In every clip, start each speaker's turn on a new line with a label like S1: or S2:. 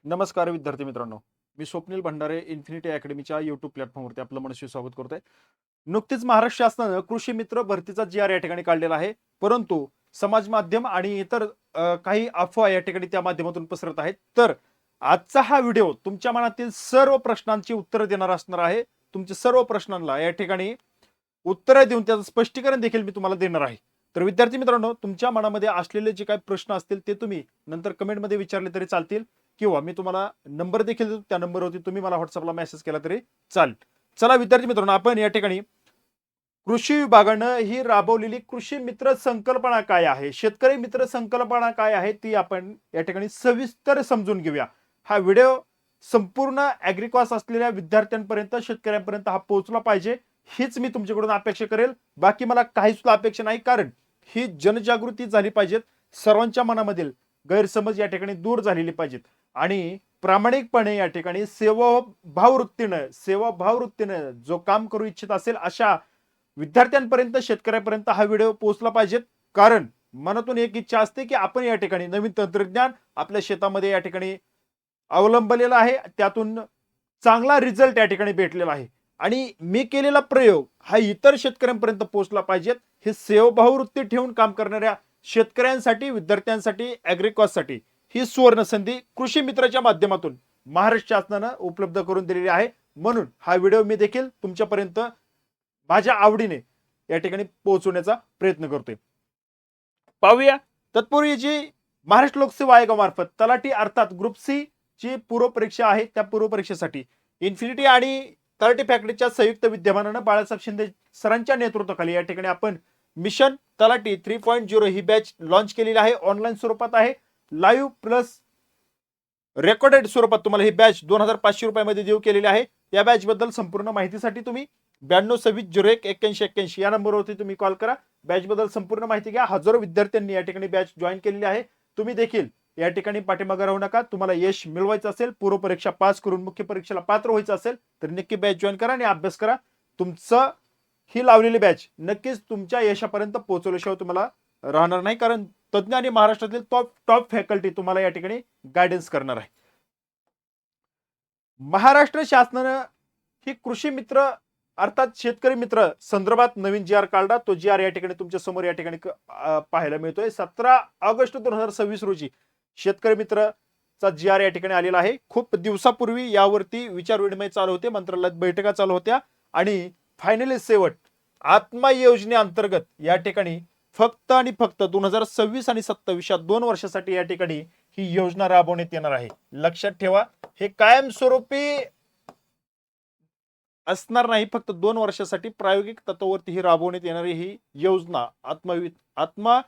S1: नमस्कार विद्यार्थी मित्रांनो, मी स्वप्नील भंडारे इन्फिनिटी अकॅडमीच्या यूट्यूब प्लॅटफॉर्मवरती आपलं मनस्वी स्वागत करतोय. नुकतीच महाराष्ट्र शासनानं कृषी मित्र भरतीचा जी आर या ठिकाणी काढलेला आहे. परंतु समाज माध्यम आणि इतर काही अफवा या ठिकाणी त्या माध्यमातून पसरत आहेत. तर आजचा हा व्हिडिओ तुमच्या मनातील सर्व प्रश्नांची उत्तरं देणार असणार आहे. तुमच्या सर्व प्रश्नांना या ठिकाणी उत्तरं देऊन त्याचं स्पष्टीकरण देखील मी तुम्हाला देणार आहे. तर विद्यार्थी मित्रांनो, तुमच्या मनामध्ये असलेले जे काही प्रश्न असतील ते तुम्ही नंतर कमेंटमध्ये विचारले तरी चालतील, किंवा मी तुम्हाला नंबर देखील देतो, त्या नंबरवरती तुम्ही मला व्हॉट्सअपला मेसेज केला तरी चालेल. चला विद्यार्थी मित्रांनो, आपण या ठिकाणी कृषी विभागानं ही राबवलेली कृषी मित्र संकल्पना काय आहे, शेतकरी मित्र संकल्पना काय आहे, ती आपण या ठिकाणी सविस्तर समजून घेऊया. हा व्हिडिओ संपूर्ण ॲग्रिकॉस असलेल्या विद्यार्थ्यांपर्यंत, शेतकऱ्यांपर्यंत हा पोहोचला पाहिजे, हीच मी तुमच्याकडून अपेक्षा करेल. बाकी मला काही सुद्धा अपेक्षा नाही, कारण ही जनजागृती झाली पाहिजे. सर्वांच्या मनामधील गैरसमज या ठिकाणी दूर झालेले पाहिजेत आणि प्रामाणिकपणे या ठिकाणी सेवाभाववृत्तीनं जो काम करू इच्छित असेल अशा विद्यार्थ्यांपर्यंत, शेतकऱ्यांपर्यंत हा व्हिडिओ पोहोचला पाहिजे. कारण मनातून एक इच्छा असते की आपण या ठिकाणी नवीन तंत्रज्ञान आपल्या शेतामध्ये या ठिकाणी अवलंबलेला आहे, त्यातून चांगला रिझल्ट या ठिकाणी भेटलेला आहे आणि मी केलेला प्रयोग हा इतर शेतकऱ्यांपर्यंत पोहोचला पाहिजे. हे सेवाभाववृत्ती ठेवून काम करणाऱ्या शेतकऱ्यांसाठी, विद्यार्थ्यांसाठी, ॲग्रिकॉससाठी ही सुवर्ण संधी कृषी मित्राच्या माध्यमातून महाराष्ट्र शासनानं उपलब्ध करून दिलेली आहे. म्हणून हा व्हिडिओ मी देखील तुमच्यापर्यंत माझ्या आवडीने या ठिकाणी पोहोचवण्याचा प्रयत्न करतोय. पाहूया. तत्पूर्वी जी महाराष्ट्र लोकसेवा आयोगामार्फत तलाठी अर्थात ग्रुप सी ची पूर्व परीक्षा आहे, त्या पूर्व परीक्षेसाठी इन्फिनिटी आणि तलाठी फॅक्टरीच्या संयुक्त विद्यमानानं बाळासाहेब शिंदे सरांच्या नेतृत्वाखाली या ठिकाणी आपण मिशन तलाठी 3.0 ही बॅच लॉन्च केलेली आहे. ऑनलाईन स्वरूपात आहे, लाईव्ह प्लस रेकॉर्डेड स्वरूपात तुम्हाला ही बॅच 2500 रुपयामध्ये देऊ केलेली आहे. या बॅच बद्दल संपूर्ण माहितीसाठी तुम्ही 9226018181 या नंबरवरती तुम्ही कॉल करा. बॅच बद्दल संपूर्ण माहिती घ्या. हजारो विद्यार्थ्यांनी या ठिकाणी बॅच जॉईन केलेली आहे. तुम्ही देखील या ठिकाणी पाठीमागे राहू नका. तुम्हाला यश मिळवायचं असेल, पूर्व परीक्षा पास करून मुख्य परीक्षेला पात्र व्हायचं असेल तर नक्की बॅच जॉईन करा आणि अभ्यास करा. तुमचं ही लावलेली बॅच नक्कीच तुमच्या यशापर्यंत पोहोचवल्याशिवाय तुम्हाला राहणार नाही, कारण तज्ञ आणि महाराष्ट्रातील टॉप फॅकल्टी तुम्हाला या ठिकाणी गायडन्स करणार आहे. महाराष्ट्र शासनानं ही कृषी मित्र अर्थात शेतकरी मित्र संदर्भात नवीन जी आर काढला. तो जी आर या ठिकाणी तुमच्या समोर या ठिकाणी पाहायला मिळतोय. 17 ऑगस्ट 2026 रोजी शेतकरी मित्रचा जी आर या ठिकाणी आलेला आहे. खूप दिवसापूर्वी यावरती विचारविनिमय चालू होते, मंत्रालयात बैठका चालू होत्या आणि फायनली शेवट आत्मा योजनेअंतर्गत या ठिकाणी फक्त आणि फक्त 2026 आणि 27 या 2 वर्षासाठी या ठिकाणी ही योजना राबवण्यात येणार आहे. लक्षात ठेवा, हे कायमस्वरूपी असणार नाही, फक्त 2 वर्षासाठी प्रायोगिक तत्वावरती ही राबवण्यात येणारी ही योजना आत्मा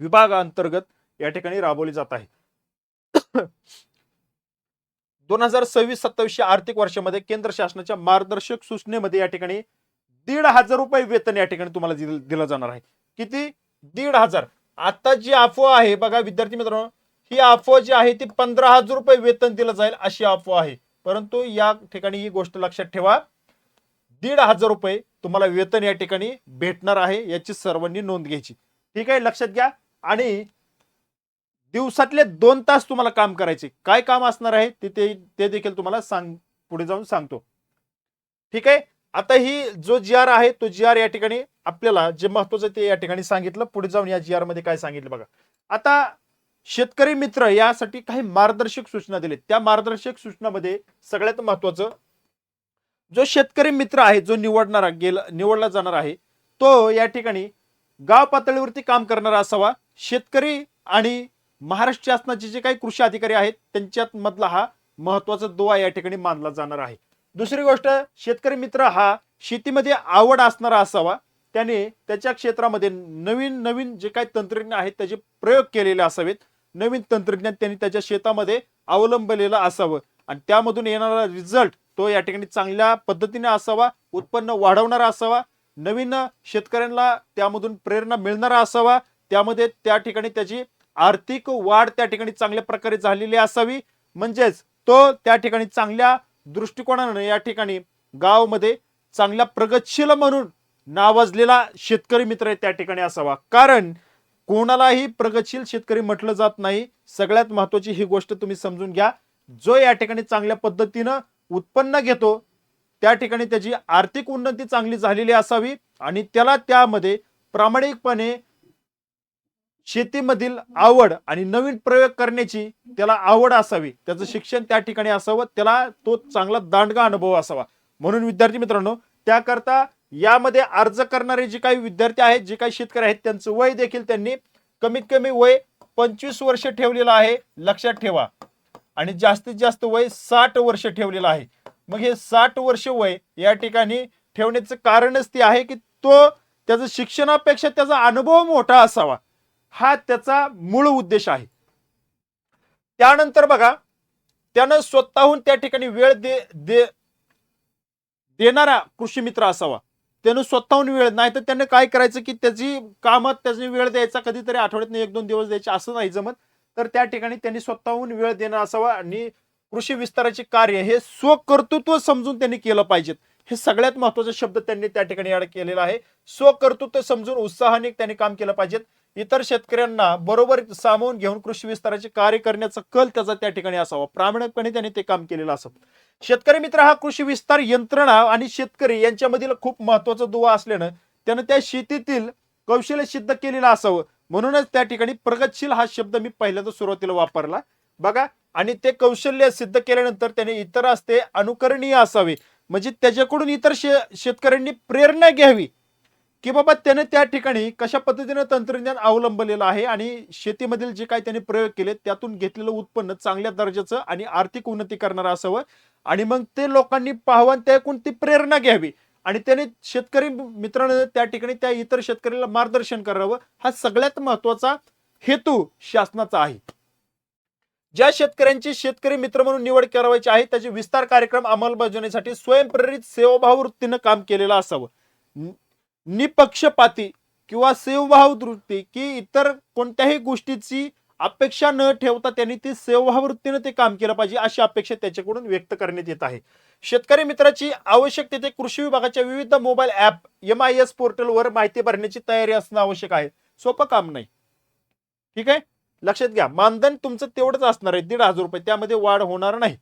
S1: विभागाअंतर्गत या ठिकाणी राबवली जात आहे. 2026-27 आर्थिक वर्षामध्ये केंद्र शासनाच्या मार्गदर्शक सूचनेमध्ये या ठिकाणी 1,500 रुपये वेतन या ठिकाणी तुम्हाला दिलं जाणार आहे. किती? 1,500. आता जी अफवा आहे बघा विद्यार्थी मित्रांनो, ही अफवा जी आहे ती 15,000 रुपये वेतन दिलं जाईल अशी अफवा आहे. परंतु या ठिकाणी ही गोष्ट लक्षात ठेवा, 1,500 रुपये तुम्हाला वेतन या ठिकाणी भेटणार आहे, याची सर्वांनी नोंद घ्यायची. ठीक आहे, लक्षात घ्या. आणि दिवसातले 2 तास तुम्हाला काम करायचे. काय काम असणार आहे ते देखील तुम्हाला पुढे जाऊन सांगतो. ठीक आहे. आता ही जो जी आर आहे तो जी आर या ठिकाणी आपल्याला जे महत्वाचं ते या ठिकाणी सांगितलं. पुढे जाऊन या जी आर मध्ये काय सांगितलं बघा. आता शेतकरी मित्र यासाठी काही मार्गदर्शक सूचना दिलेत. त्या मार्गदर्शक सूचनामध्ये सगळ्यात महत्वाचं, जो शेतकरी मित्र आहे, जो निवडला जाणार आहे, तो या ठिकाणी गाव पातळीवरती काम करणारा असावा. शेतकरी आणि महाराष्ट्र शासनाचे जे काही कृषी अधिकारी आहेत त्यांच्यात मधला हा महत्वाचा दुवा या ठिकाणी मानला जाणार आहे. दुसरी गोष्ट, शेतकरी मित्र हा शेतीमध्ये आवड असणारा असावा. त्याने त्याच्या क्षेत्रामध्ये नवीन जे काही तंत्रज्ञान आहेत त्याचे प्रयोग केलेले असावेत. नवीन तंत्रज्ञान त्यांनी त्याच्या शेतामध्ये अवलंबलेलं असावं आणि त्यामधून येणारा रिझल्ट तो या ठिकाणी चांगल्या पद्धतीने असावा, उत्पन्न वाढवणारा असावा, नवीन शेतकऱ्यांना त्यामधून प्रेरणा मिळणारा असावा, त्यामध्ये त्या ठिकाणी त्याची आर्थिक वाढ त्या ठिकाणी चांगल्या प्रकारे झालेली असावी. म्हणजेच तो त्या ठिकाणी चांगल्या दृष्टिकोनाने या ठिकाणी गावामध्ये चांगल्या प्रगतशील म्हणून नावाजलेला शेतकरी मित्र त्या ठिकाणी असावा. कारण कोणालाही प्रगतशील शेतकरी म्हटलं जात नाही. सगळ्यात महत्त्वाची ही गोष्ट तुम्ही समजून घ्या. जो या ठिकाणी चांगल्या पद्धतीनं उत्पन्न घेतो, त्या ठिकाणी त्याची आर्थिक उन्नती चांगली झालेली असावी आणि त्याला त्यामध्ये प्रामाणिकपणे शेतीमधील आवड आणि नवीन प्रयोग करण्याची त्याला आवड असावी, त्याचं शिक्षण त्या ठिकाणी असावं, त्याला तो चांगला दांडगा अनुभव असावा. म्हणून विद्यार्थी मित्रांनो, त्याकरता यामध्ये अर्ज करणारे जे काही विद्यार्थी आहेत, जे काही शेतकरी आहेत, त्यांचं वय देखील त्यांनी कमीत कमी वय 25 वर्ष ठेवलेलं आहे, लक्षात ठेवा. आणि जास्तीत जास्त वय 60 वर्ष ठेवलेलं आहे. मग हे 60 वर्ष वय या ठिकाणी ठेवण्याचं कारणच ते आहे की तो त्याचं शिक्षणापेक्षा त्याचा अनुभव मोठा असावा, हा त्याचा मूळ उद्देश आहे. त्यानंतर बघा, त्यानं स्वतःहून त्या ठिकाणी वेळ देणारा कृषी मित्र असावा. त्यानं स्वतःहून वेळ, नाही तर त्यानं काय करायचं की त्याची कामात त्याची वेळ द्यायचा, कधीतरी आठवड्यात 1-2 दिवस द्यायचे, असं नाही जमत. तर त्या ठिकाणी त्यांनी स्वतःहून वेळ देणं असावा आणि कृषी विस्ताराचे कार्य हे स्वकर्तृत्व समजून त्यांनी केलं पाहिजे. हे सगळ्यात महत्वाचा शब्द त्यांनी त्या ठिकाणी ऍड केलेला आहे. स्वकर्तृत्व समजून उत्साहाने त्यांनी काम केलं पाहिजे. इतर शेतकऱ्यांना बरोबर सामावून घेऊन कृषी विस्ताराचे कार्य करण्याचा कल त्याचा त्या ठिकाणी असावा. प्रामाणिकपणे त्यांनी ते काम केलेलं असावं. शेतकरी मित्र हा कृषी विस्तार यंत्रणा आणि शेतकरी यांच्यामधील खूप महत्वाचा दुवा असल्यानं त्यानं त्या शेतीतील कौशल्य सिद्ध केलेलं असावं. म्हणूनच त्या ठिकाणी प्रगतशील हा शब्द मी पहिल्यांदा सुरुवातीला वापरला बघा. आणि ते कौशल्य सिद्ध केल्यानंतर त्याने इतर असते अनुकरणीय असावे, म्हणजे त्याच्याकडून इतर शेतकऱ्यांनी प्रेरणा घ्यावी की बाबा त्याने त्या ठिकाणी कशा पद्धतीने तंत्रज्ञान अवलंबलेलं आहे आणि शेतीमधील जे काही त्यांनी प्रयोग केले त्यातून घेतलेलं उत्पन्न चांगल्या दर्जाचं आणि आर्थिक उन्नती करणारं असावं. आणि मग ते लोकांनी पाहावं, त्याकडून ती प्रेरणा घ्यावी आणि त्याने शेतकरी मित्रांनो त्या ठिकाणी त्या इतर शेतकऱ्याला मार्गदर्शन करावं. हा सगळ्यात महत्वाचा हेतू शासनाचा आहे. ज्या शेतकऱ्यांची शेतकरी मित्र म्हणून निवड करायची आहे त्याचे विस्तार कार्यक्रम अंमलबजावणीसाठी स्वयंप्रेरित सेवाभाव वृत्तीनं काम केलेलं असावं. निपक्षपाती किंवा सेवाभाव वृत्ती की इतर कोणत्याही गोष्टीची अपेक्षा न ठेवता त्यांनी ती सेवाभाव वृत्तीनं ते काम केलं पाहिजे, अशी अपेक्षा त्याच्याकडून व्यक्त करण्यात येत आहे. शेतकरी मित्राची आवश्यक तिथे कृषी विभागाच्या विविध मोबाईल ऍप MIS पोर्टलवर माहिती भरण्याची तयारी असणं आवश्यक आहे. सोपं काम नाही, ठीक आहे, लक्षात घ्या. मानधन तुमचं तेवढंच असणार आहे, 1,500 रुपये, त्यामध्ये वाढ होणार नाही,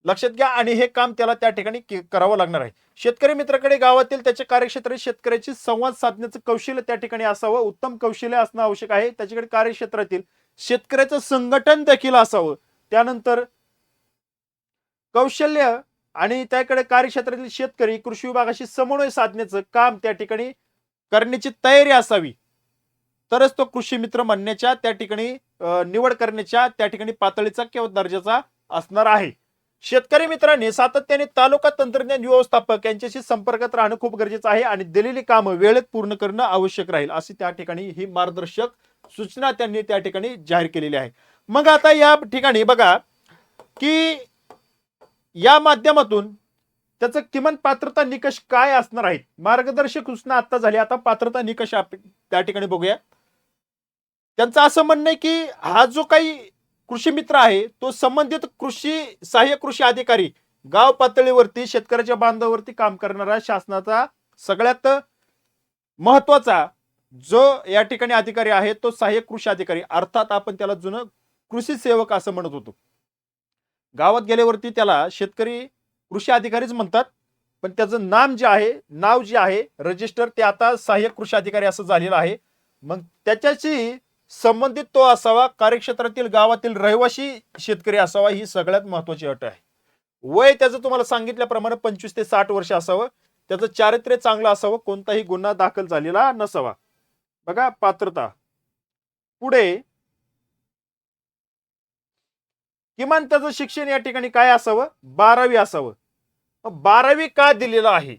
S1: लक्षात घ्या. आणि हे काम त्याला त्या ठिकाणी करावं लागणार आहे. शेतकरी मित्राकडे गावातील त्याच्या कार्यक्षेत्रात शेतकऱ्याची संवाद साधण्याचं कौशल्य त्या ठिकाणी असावं, उत्तम कौशल्य असणं आवश्यक आहे. त्याच्याकडे कार्यक्षेत्रातील शेतकऱ्याचं संघटन देखील असावं. त्यानंतर कौशल्य आणि त्याकडे कार्यक्षेत्रातील शेतकरी कृषी विभागाशी समन्वय साधण्याचं काम त्या ठिकाणी करण्याची तयारी असावी, तरच तो कृषी मित्र म्हणण्याच्या त्या ठिकाणी निवड करण्याच्या त्या ठिकाणी पातळीचा किंवा दर्जाचा असणार आहे. शेतकरी मित्रांनी सातत्याने तालुका तंत्रज्ञान व्यवस्थापक यांच्याशी संपर्कात राहणं खूप गरजेचं आहे आणि दिलेली कामं वेळेत पूर्ण करणं आवश्यक राहील, अशी त्या ठिकाणी ही मार्गदर्शक सूचना त्यांनी त्या ठिकाणी जाहीर केलेली आहे. मग आता या ठिकाणी बघा की या माध्यमातून त्याचं किमान पात्रता निकष काय असणार आहेत. मार्गदर्शक सूचना आता झाली, आता पात्रता निकष त्या ठिकाणी बघूया. त्यांचं असं म्हणणं आहे की हा जो काही कृषी मित्र आहे तो संबंधित सहाय्यक कृषी अधिकारी, गाव पातळीवरती शेतकऱ्याच्या बांधावरती काम करणारा शासनाचा सगळ्यात महत्वाचा जो या ठिकाणी अधिकारी आहे तो सहाय्यक कृषी अधिकारी, अर्थात आपण त्याला जुनं कृषी सेवक असं म्हणत होतो. गावात गेल्यावरती त्याला शेतकरी कृषी अधिकारीच म्हणतात, पण त्याचं नाव जे आहे रजिस्टर ते आता सहाय्यक कृषी अधिकारी असं झालेलं आहे. मग त्याच्याशी संबंधित तो असावा, कार्यक्षेत्रातील गावातील रहिवासी शेतकरी असावा, ही सगळ्यात महत्वाची अट आहे. वय त्याचं तुम्हाला सांगितल्याप्रमाणे 25 ते 60 वर्ष असावं. त्याचं चारित्र्य चांगलं असावं, कोणताही गुन्हा दाखल झालेला नसावा. बघा पात्रता पुढे, किमान त्याचं शिक्षण या ठिकाणी काय असावं, 12वी असावं. 12वी का दिलेलं आहे,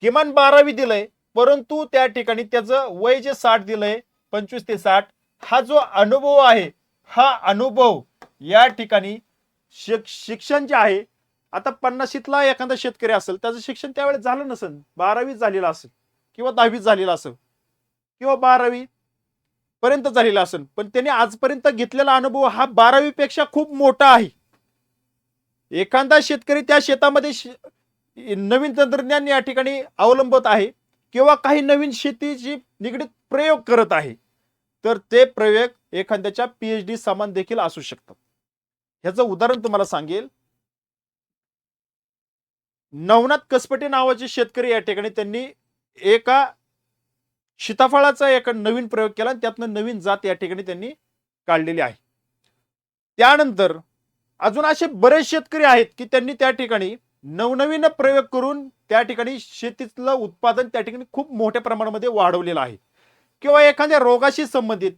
S1: किमान 12वी दिलंय, परंतु त्या ठिकाणी त्याचं वय जे 60 दिलंय 25 ते 60, हा जो अनुभव आहे हा अनुभव या ठिकाणी शिक्षण जे आहे, आता 50ला एखादा शेतकरी असेल त्याचं शिक्षण त्यावेळेस झालं नसेल, 12वी झालेलं असेल किंवा 10वी झालेलं असेल किंवा 12वी पर्यंत झालेला असेल, पण त्याने आजपर्यंत घेतलेला अनुभव हा 12वी पेक्षा खूप मोठा आहे. एखादा शेतकरी त्या शेतामध्ये नवीन तंत्रज्ञान या ठिकाणी अवलंबत आहे किंवा काही नवीन शेतीची निगडीत प्रयोग करत आहे, तर ते प्रयोग एखाद्याच्या PhD समान देखील असू शकतात. ह्याचं उदाहरण तुम्हाला सांगेल. नवनाथ कसपटे नावाचे शेतकरी या ठिकाणी त्यांनी एका सीताफळाचा एक नवीन प्रयोग केला आणि त्यातनं नवीन जात या ठिकाणी त्यांनी काढलेली आहे. त्यानंतर अजून असे बरेच शेतकरी आहेत की त्यांनी त्या ठिकाणी नवनवीन प्रयोग करून त्या ठिकाणी शेतीतलं उत्पादन त्या ठिकाणी खूप मोठ्या प्रमाणामध्ये वाढवलेलं आहे. किंवा एखाद्या रोगाशी संबंधित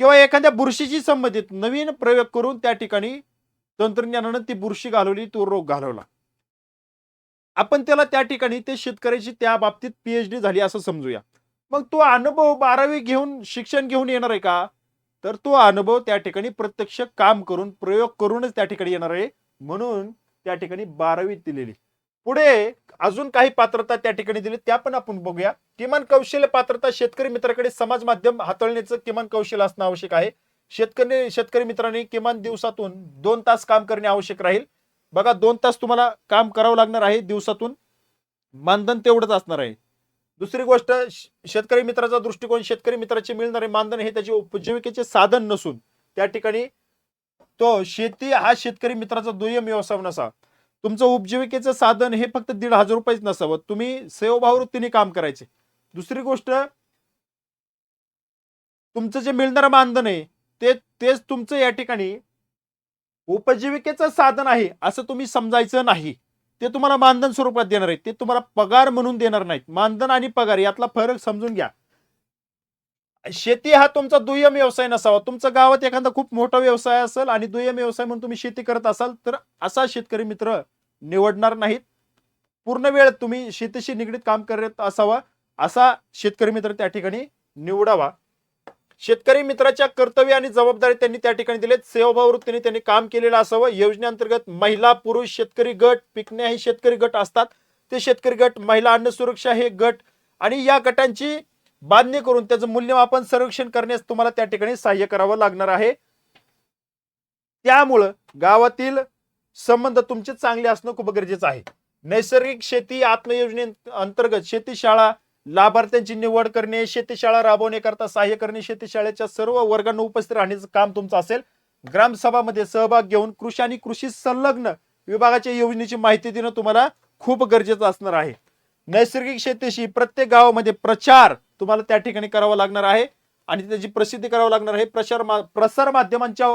S1: किंवा एखाद्या बुरशीशी संबंधित नवीन प्रयोग करून त्या ठिकाणी तंत्रज्ञानानं ती बुरशी घालवली, तो रोग घालवला. आपण त्याला त्या ठिकाणी ते शेतकऱ्याची त्या बाबतीत पीएचडी झाली असं समजूया. मग तो अनुभव 12वी घेऊन शिक्षण घेऊन येणार आहे का? तर तो अनुभव त्या ठिकाणी प्रत्यक्ष काम करून प्रयोग करूनच त्या ठिकाणी येणार आहे. म्हणून त्या ठिकाणी 12वी दिलेली. पुढे अजून काही पात्रता त्या ठिकाणी दिली, त्या पण आपण बघूया. किमान कौशल्य पात्रता शेतकरी मित्राकडे समाज माध्यम हाताळण्याचं किमान कौशल्य असणं आवश्यक आहे. शेतकरी मित्रांनी किमान दिवसातून 2 तास काम करणे आवश्यक राहील. बघा 2 तास तुम्हाला काम करावं लागणार आहे दिवसातून. मानधन तेवढंच असणार आहे. दुसरी गोष्ट, शेतकरी मित्राचा दृष्टिकोन, शेतकरी मित्राचे मिळणारे मानधन हे त्याचे उपजीविकेचे साधन नसून त्या ठिकाणी तो शेती हा शेतकरी मित्राचा दुय्यम व्यवसाय नसावा. तुमचं उपजीविकेचं साधन हे फक्त 1,500 रुपयेच नसावं. तुम्ही सेवाभाववृत्तीने काम करायचे. दुसरी गोष्ट, तुमचं जे मिळणारं मानधन आहे तेच तुमचं या ठिकाणी उपजीविकेचं साधन आहे असं तुम्ही समजायचं नाही. ते तुम्हाला मानधन स्वरूपात देणार आहेत. ते तुम्हाला पगार म्हणून देणार नाहीत. मानधन आणि पगार यातला फरक समजून घ्या. शेती हा तुमचा दुय्यम व्यवसाय नसावा. तुमचा गावात एखादा खूप मोठा व्यवसाय असेल आणि दुय्यम व्यवसाय म्हणून तुम्ही शेती करत असाल तर असा शेतकरी मित्र निवडणार नाहीत. पूर्ण वेळ तुम्ही शेतीशी निगडीत काम करत असावा असा शेतकरी मित्र त्या ठिकाणी निवडावा. शेतकरी मित्राच्या कर्तव्य आणि जबाबदारी त्यांनी त्या ठिकाणी दिलेत. सेवाभाव वृत्तीने त्यांनी काम केलेलं असावं. योजनेअंतर्गत महिला, पुरुष, शेतकरी गट, पिकण्या हे शेतकरी गट असतात. ते शेतकरी गट, महिला अन्न सुरक्षा हे गट आणि या गटांची बांधणी करून त्याचं मूल्यमापन सर्वेक्षण करण्यास तुम्हाला त्या ठिकाणी सहाय्य करावं लागणार आहे. त्यामुळं गावातील संबंध तुमचे चांगले असणं खूप गरजेचं आहे. नैसर्गिक शेती आत्मयोजने अंतर्गत शेतीशाळा लाभार्थ्यांची निवड करणे, शेतीशाळा राबवण्याकरता सहाय्य करणे, शेतीशाळेच्या सर्व वर्गांना उपस्थित राहण्याचं काम तुमचं असेल. ग्रामसभामध्ये सहभाग घेऊन कृषी आणि कृषी संलग्न विभागाच्या योजनेची माहिती देणं तुम्हाला खूप गरजेचं असणार आहे. नैसर्गिक शेतीशी प्रत्येक गावामध्ये प्रचार तुम्हाला त्या ठिकाणी करावा लागणार आहे आणि त्याची प्रसिद्धी करावी लागणार आहे. प्रसार माध्यमांच्या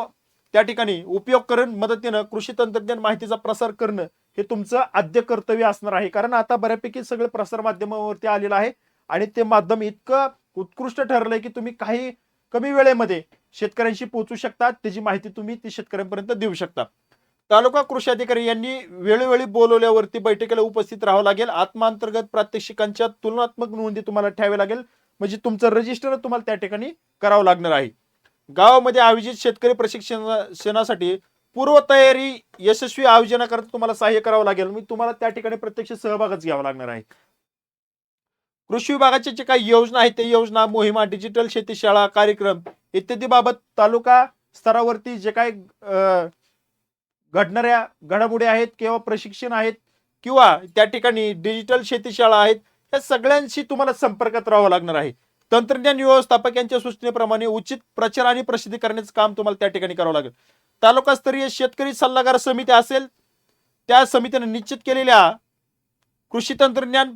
S1: त्या ठिकाणी उपयोग करून मदतीनं कृषी तंत्रज्ञान माहितीचा प्रसार करणं हे तुमचं आद्य कर्तव्य असणार आहे. कारण आता बऱ्यापैकी सगळं प्रसार माध्यमावरती आलेलं आहे आणि ते माध्यम इतकं उत्कृष्ट ठरलंय की तुम्ही काही कमी वेळेमध्ये शेतकऱ्यांशी पोहोचू शकता. त्याची माहिती तुम्ही ती शेतकऱ्यांपर्यंत देऊ शकता. तालुका कृषी अधिकारी यांनी वेळोवेळी बोलवल्यावरती बैठकीला उपस्थित राहावं लागेल. आत्मांतर्गत प्रात्यक्षिकांच्या तुलनात्मक नोंदी तुम्हाला ठेवावी लागेल. म्हणजे तुमचं रजिस्टर तुम्हाला त्या ठिकाणी करावं लागणार आहे. गावामध्ये आयोजित शेतकरी प्रशिक्षणासाठी पूर्वतयारी यशस्वी आयोजनाकरता तुम्हाला सहाय्य करावं लागेल. मी तुम्हाला त्या ठिकाणी प्रत्यक्ष सहभागच घ्यावा लागणार आहे. कृषी विभागाच्या जे काही योजना आहेत ते योजना, मोहिमा, डिजिटल शेतीशाळा कार्यक्रम इत्यादी बाबत तालुका स्तरावरती जे काही घडणाऱ्या घडामोडी आहेत किंवा प्रशिक्षण आहेत किंवा त्या ठिकाणी डिजिटल शेतीशाळा आहेत, या सगळ्यांशी तुम्हाला संपर्कात राहावं लागणार आहे. तंत्रज्ञान व्यवस्थापक यांच्या सूचनेप्रमाणे उचित प्रचार आणि प्रसिद्धी करण्याचं काम तुम्हाला त्या ठिकाणी करावं लागेल. तालुकास्तरीय शेतकरी सल्लागार समिती असेल, त्या समितीने निश्चित केलेल्या कृषी तंत्रज्ञान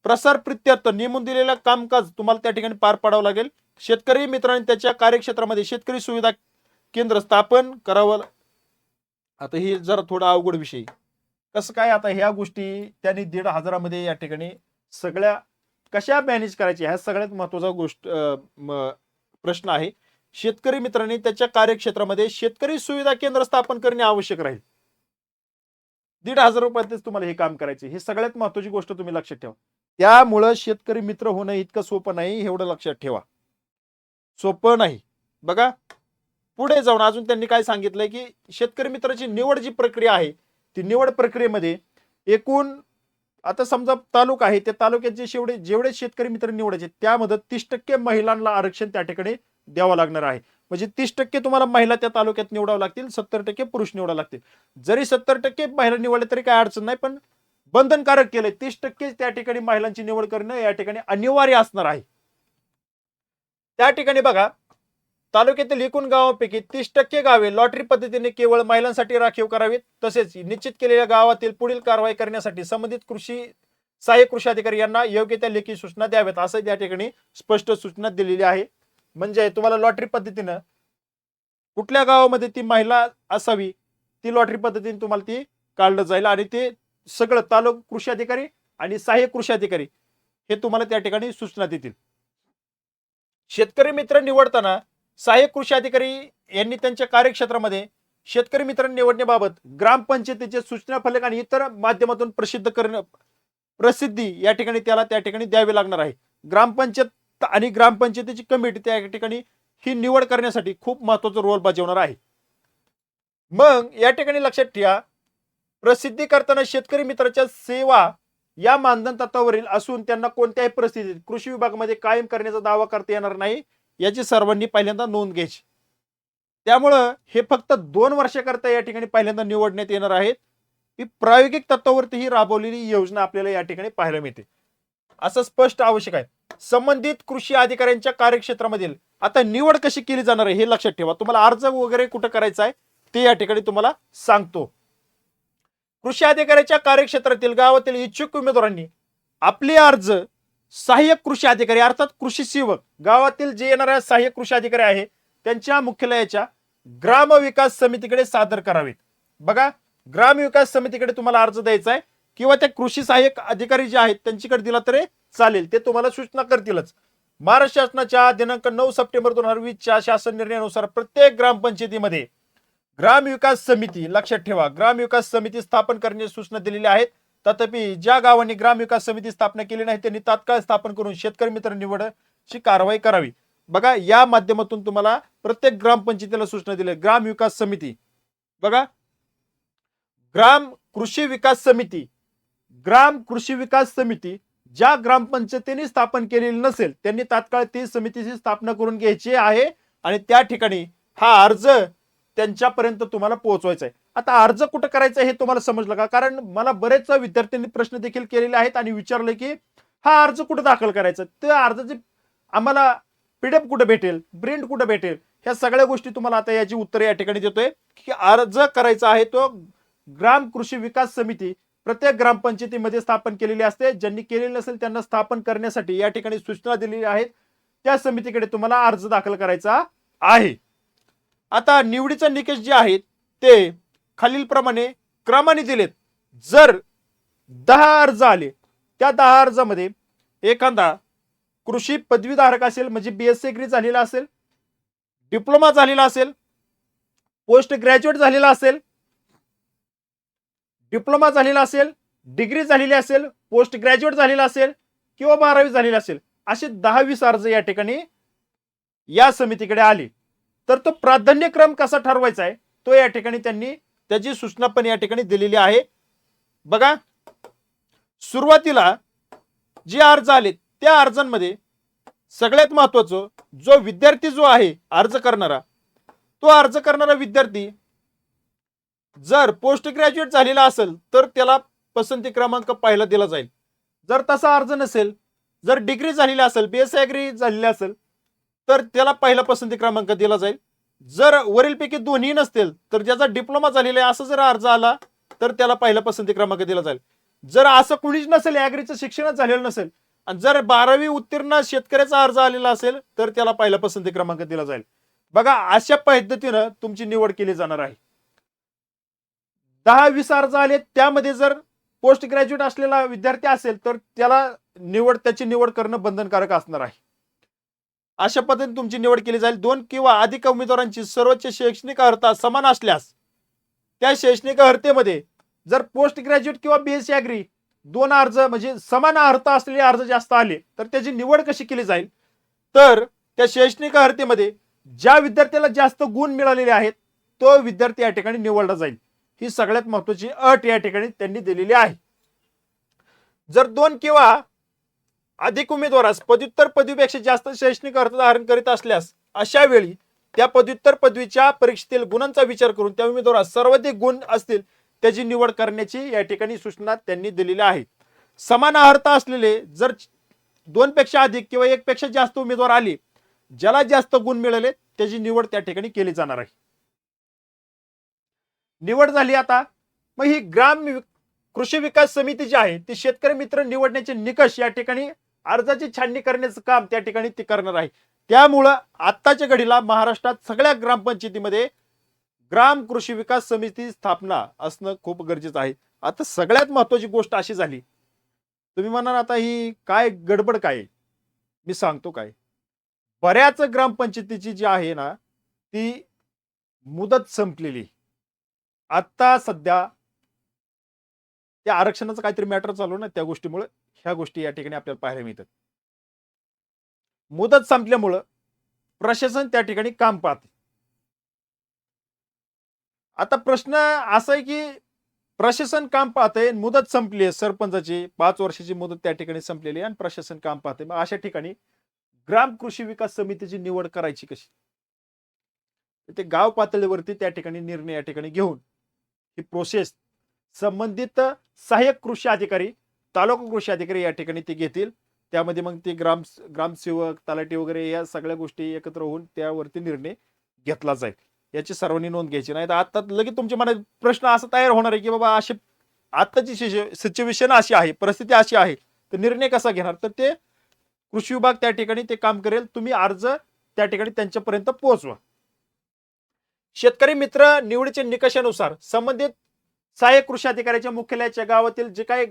S1: प्रसार प्रित्यर्थ नेमून दिलेलं कामकाज तुम्हाला त्या ठिकाणी पार पाडावं लागेल. शेतकरी मित्रांनी त्याच्या कार्यक्षेत्रामध्ये शेतकरी सुविधा केंद्र स्थापन करावं. आता ही जरा थोडा अवघड विषय. कसं काय, आता ह्या गोष्टी त्यांनी 1,500 मध्ये या ठिकाणी सगळ्या कशा मॅनेज करायच्या, ह्या सगळ्यात महत्वाचा प्रश्न आहे. शेतकरी मित्रांनी त्याच्या कार्यक्षेत्रामध्ये शेतकरी सुविधा केंद्र स्थापन करणे आवश्यक राहील. 1,500 रुपयातच तुम्हाला हे काम करायचे. ही सगळ्यात महत्वाची गोष्ट तुम्ही लक्षात ठेवा. त्यामुळं शेतकरी मित्र होणं इतकं सोपं नाही, एवढं लक्षात ठेवा. सोपं नाही. बघा पुढे जाऊन अजून त्यांनी काय सांगितलंय की शेतकरी मित्राची निवड जी प्रक्रिया आहे ती निवड प्रक्रियेमध्ये एकूण, आता समजा तालुका आहे, त्या तालुक्याचे जेवढे शेतकरी मित्र निवडायचे त्यामध्ये 30% महिलांना आरक्षण त्या ठिकाणी द्यावं लागणार आहे. म्हणजे 30% तुम्हाला महिला त्या तालुक्यात निवडावं लागतील, 70% पुरुष निवडावं लागतील. जरी 70% महिला निवडले तरी काय अडचण नाही, पण बंधनकारक केलंय. 30% त्या ठिकाणी महिलांची निवड करणं या ठिकाणी अनिवार्य असणार आहे. त्या ठिकाणी बघा तालुक्यातील एकूण गावांपैकी 30% गावे लॉटरी पद्धतीने केवळ महिलांसाठी राखीव करावीत. तसेच निश्चित केलेल्या गावातील पुढील कारवाई करण्यासाठी संबंधित सहाय्यक कृषी अधिकारी यांना योग्य त्या लेखी सूचना द्याव्यात, असं त्या ठिकाणी स्पष्ट सूचना दिलेली आहे. म्हणजे तुम्हाला लॉटरी पद्धतीनं कुठल्या गावामध्ये ती महिला असावी, ती लॉटरी पद्धतीने तुम्हाला ती काढलं जाईल आणि ते सगळं तालुका कृषी अधिकारी आणि सहाय्यक कृषी अधिकारी हे तुम्हाला त्या ठिकाणी सूचना देतील. शेतकरी मित्र निवडताना सहाय्यक कृषी अधिकारी यांनी त्यांच्या कार्यक्षेत्रामध्ये शेतकरी मित्र निवडण्याबाबत ग्रामपंचायतीचे सूचना फलक आणि इतर माध्यमातून प्रसिद्धी या ठिकाणी त्याला त्या ठिकाणी द्यावी लागणार आहे. ग्रामपंचायत आणि ग्रामपंचायतीची कमिटी त्या ठिकाणी ही निवड करण्यासाठी खूप महत्वाचा रोल बजावणार आहे. मग या ठिकाणी लक्षात ठेवा, प्रसिद्धी करताना शेतकरी मित्राच्या सेवा या मानधन तत्वावरील असून त्यांना कोणत्याही परिस्थितीत कृषी विभागामध्ये कायम करण्याचा दावा करता येणार नाही, याची सर्वांनी पहिल्यांदा नोंद घ्यायची. त्यामुळं हे फक्त 2 वर्षाकरता या ठिकाणी पहिल्यांदा निवडण्यात येणार आहेत. ही प्रायोगिक तत्वावरती ही राबवलेली योजना आपल्याला या ठिकाणी पाहायला मिळते, असं स्पष्ट आवश्यक आहे. संबंधित कृषी अधिकाऱ्यांच्या कार्यक्षेत्रामधील आता निवड कशी केली जाणार आहे हे लक्षात ठेवा. तुम्हाला अर्ज वगैरे कुठं करायचा आहे ते या ठिकाणी तुम्हाला सांगतो. कृषी अधिकाऱ्याच्या कार्यक्षेत्रातील गावातील इच्छुक उमेदवारांनी आपले अर्ज सहाय्यक कृषी अधिकारी अर्थात कृषी सेवक गावातील जे येणाऱ्या सहाय्यक कृषी अधिकारी आहे त्यांच्या मुख्यालयाच्या ग्राम विकास समितीकडे सादर करावेत. बघा, ग्राम विकास समितीकडे तुम्हाला अर्ज द्यायचा आहे किंवा त्या कृषी सहाय्यक अधिकारी जे आहेत त्यांच्याकडे दिला तरी चालेल, ते तुम्हाला सूचना करतीलच. महाराष्ट्र शासनाच्या दिनांक 9 सप्टेंबर 2020च्या शासन निर्णयानुसार प्रत्येक ग्रामपंचायतीमध्ये ग्राम विकास समिती, लक्षात ठेवा, ग्राम विकास समिती स्थापन करण्याची सूचना दिलेली आहेत. तथापि ज्या गावांनी ग्राम विकास समिती स्थापना केली नाही त्यांनी तात्काळ स्थापन करून शेतकरी मित्र निवडची कारवाई करावी. बघा, या माध्यमातून तुम्हाला प्रत्येक ग्रामपंचायतीला सूचना दिली. ग्राम विकास समिती, बघा, ग्राम कृषी विकास समिती, ग्राम कृषी विकास समिती ज्या ग्रामपंचायतीने स्थापन केलेली नसेल त्यांनी तात्काळ ती समितीची स्थापना करून घ्यायची आहे आणि त्या ठिकाणी हा अर्ज त्यांच्यापर्यंत तुम्हाला पोहोचवायचा आहे. आता अर्ज कुठं करायचा हे तुम्हाला समजलं का? कारण मला बरेच विद्यार्थ्यांनी प्रश्न देखील केलेले आहेत आणि विचारले की हा अर्ज कुठं दाखल करायचा, त्या अर्जाचे आम्हाला पीडीएफ कुठं भेटेल, प्रिंट कुठं भेटेल, ह्या सगळ्या गोष्टी तुम्हाला आता याची उत्तरे या ठिकाणी देतोय की अर्ज करायचा आहे तो ग्राम कृषी विकास समिती प्रत्येक ग्रामपंचायतीमध्ये स्थापन केलेली असते. ज्यांनी केलेली नसेल त्यांना स्थापन करण्यासाठी या ठिकाणी सूचना दिलेली आहेत. त्या समितीकडे तुम्हाला अर्ज दाखल करायचा आहे. आता निवडीचा निकष जे आहेत ते खालीलप्रमाणे क्रमाने दिलेत. जर 10 अर्ज आले, त्या 10 अर्जामध्ये एखादा कृषी पदवीधारक असेल, म्हणजे बीएससी एग्री झालेला असेल, डिप्लोमा झालेला असेल, पोस्ट ग्रॅज्युएट झालेला असेल, डिप्लोमा झालेला असेल, डिग्री झालेली असेल, पोस्ट ग्रॅज्युएट झालेला असेल किंवा 12वी झालेला असेल, असे 10-20 अर्ज या ठिकाणी या समितीकडे आले तर तो प्राधान्यक्रम कसा ठरवायचा आहे तो या ठिकाणी त्यांनी त्याची सूचना पण या ठिकाणी दिलेली आहे. बघा, सुरुवातीला जे अर्ज आले त्या अर्जांमध्ये सगळ्यात महत्वाचं जो विद्यार्थी जो आहे अर्ज करणारा विद्यार्थी जर पोस्ट ग्रॅज्युएट झालेला असेल तर त्याला पसंती क्रमांक पहिला दिला जाईल. जर तसा अर्ज नसेल, जर डिग्री झालेली असेल, बीएससी एग्री झालेली असेल तर त्याला पहिला पसंती क्रमांक दिला जाईल. जर वरीलपैकी दोन्ही नसतील तर ज्याचा डिप्लोमा झालेला आहे असं जर अर्ज आला तर त्याला पहिला पसंती क्रमांक दिला जाईल. जर असं कुणीच नसेल, ॲग्रीचं शिक्षणच झालेलं नसेल आणि जर 12वी उत्तीर्ण शेतकऱ्याचा अर्ज आलेला असेल तर त्याला पहिला पसंती क्रमांक दिला जाईल. बघा, अशा पद्धतीनं तुमची निवड केली जाणार आहे. 10-20 अर्ज आले, त्यामध्ये जर पोस्ट ग्रॅज्युएट असलेला विद्यार्थी असेल तर त्याची निवड करणं बंधनकारक असणार आहे. अशा पद्धतीने तुमची निवड केली जाईल. 2 किंवा अधिक उमेदवारांची सर्वोच्च शैक्षणिक अर्हता समान असल्यास त्या शैक्षणिक अर्हतेमध्ये जर पोस्ट ग्रॅज्युएट किंवा बीएससी एग्री 2 अर्ज म्हणजे समान अर्हता असलेले अर्ज जास्त आले तर त्याची निवड कशी केली जाईल, तर त्या शैक्षणिक अर्हतेमध्ये ज्या विद्यार्थ्याला जास्त गुण मिळालेले आहेत तो विद्यार्थी या ठिकाणी निवडला जाईल. ही सगळ्यात महत्त्वाची अट या ठिकाणी त्यांनी दिलेली आहे. जर 2 किंवा अधिक उमेदवारास पदव्युत्तर पदवीपेक्षा जास्त शैक्षणिक अर्हता धारण करीत असल्यास अशा वेळी त्या पदव्युत्तर पदवीच्या परीक्षेतील गुणांचा विचार करून त्या उमेदवारास सर्वाधिक गुण असतील त्याची निवड करण्याची या ठिकाणी सूचना त्यांनी दिलेली आहे. समान अर्हता असलेले जर 2 पेक्षा अधिक किंवा 1 पेक्षा जास्त उमेदवार आले, ज्याला जास्त गुण मिळाले त्याची निवड त्या ठिकाणी केली जाणार आहे. निवड झाली आता, मग ही कृषी विकास समिती जी आहे ती शेतकरी मित्र निवडण्याचे निकष या ठिकाणी अर्जाची छाननी करण्याचं काम त्या ठिकाणी ती करणार आहे. त्यामुळं आत्ताच्या घडीला महाराष्ट्रात सगळ्या ग्रामपंचायतीमध्ये ग्राम कृषी विकास समिती स्थापना असणं खूप गरजेचं आहे. आता सगळ्यात महत्वाची गोष्ट अशी झाली, तुम्ही म्हणाल आता ही काय गडबड काय, मी सांगतो काय. बऱ्याच ग्रामपंचायतीची जी आहे ना ती मुदत संपलेली. आता सध्या त्या आरक्षणाचं काहीतरी मॅटर चालू ना, त्या गोष्टीमुळे ह्या गोष्टी या ठिकाणी आपल्याला पाहायला मिळतात. मुदत संपल्यामुळं प्रशासन त्या ठिकाणी काम पाहते. आता प्रश्न असा आहे की प्रशासन काम पाहते, मुदत संपली आहे सरपंचाची 5 वर्षाची मुदत त्या ठिकाणी संपलेली आहे आणि प्रशासन काम पाहते. मग अशा ठिकाणी ग्राम कृषी विकास समितीची निवड करायची कशी, ते गाव पातळीवरती त्या ठिकाणी निर्णय या ठिकाणी घेऊन ही प्रोसेस संबंधित सहाय्यक कृषी अधिकारी, तालुका कृषी अधिकारी या ठिकाणी ते घेतील. त्यामध्ये मग ते ग्रामसेवक, तलाठी वगैरे या सगळ्या गोष्टी एकत्र होऊन त्यावरती निर्णय घेतला जाईल. याची सर्वांनी नोंद घ्यायची. नाही तर आता लगेच तुमच्या मनात प्रश्न असा तयार होणार आहे की बाबा अशी आत्ताची सिच्युएशन अशी आहे, परिस्थिती अशी आहे, तर निर्णय कसा घेणार. तर ते कृषी विभाग त्या ठिकाणी ते काम करेल. तुम्ही अर्ज त्या ठिकाणी त्यांच्यापर्यंत पोहोचवा. शेतकरी मित्र निवडीच्या निकषानुसार संबंधित सहाय्यक कृषी अधिकाऱ्याच्या मुख्यालयाच्या गावातील जे काही